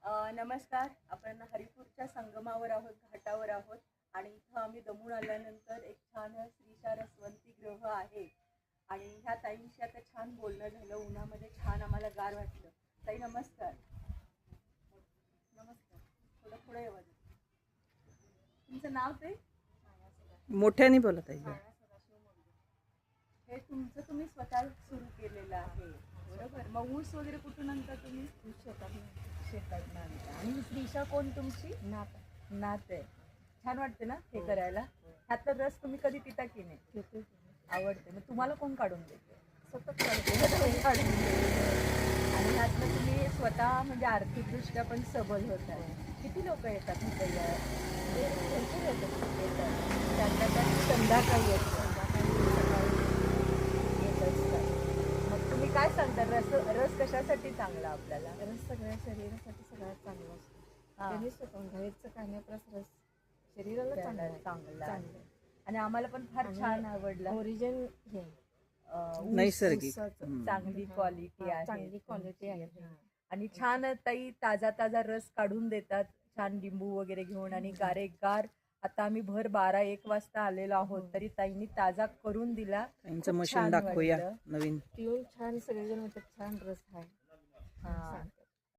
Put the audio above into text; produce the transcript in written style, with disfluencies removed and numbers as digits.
नमस्कार. आपण हरिपूरच्या संगमावर आहोत, घाटावर आहोत आणि इथं आम्ही दमून आल्यानंतर एक छान श्रीशा रसवंती ग्रह आहे आणि ह्या ताईंशी आता छान बोलणं झालं. उन्हामध्ये छान आम्हाला गार वाटलं. ताई नमस्कार. नमस्कार. थोडं पुढे येवा. तुमचं नाव ते? मोठ्याने बोलत आहे. हे तुमचं तुम्ही स्वतः सुरू केलेलं आहे, बरोबर? मग ऊस वगैरे कुठून आणता तुम्ही? शेतात आणता. आणि श्रीशा कोण तुमची? नात आहे. छान वाटते ना हे करायला? ह्यातला रस तुम्ही कधी पिता की नाही? आवडते. मग तुम्हाला कोण काढून देते? सतत काढून देते. आणि ह्यातनं तुम्ही स्वतः म्हणजे आर्थिकदृष्ट्या पण सबल होत आहे. किती लोक येतात भरपूर येतात. त्यांना संध्याकाळी येतात. मग तुम्ही काय सांगता? रस कशासाठी चांगला आपल्याला? रस सगळ्या शरीरासाठी सगळ्यात चांगला असतो. त्यांनी स्वतः बाहेरचं खाण्याचा रस शरीराला चांगला आहे. आणि आम्हाला पण फार छान आवडला. ओरिजिन हे नैसर्गिक चांगली क्वालिटी आहे. चांगली क्वालिटी आहे. आणि छान ताई ताजा ताजा रस काढून देतात, छान लिंबू वगैरे घेऊन. आणि गारेगार आता आम्ही भर 12-1 वाजता आलेलो आहोत, तरी ताईंनी ताजा करून दिला. त्यांचं मशीन दाखवूया नवीन. पिऊन छान सगळेजण म्हणतात छान रस आहे.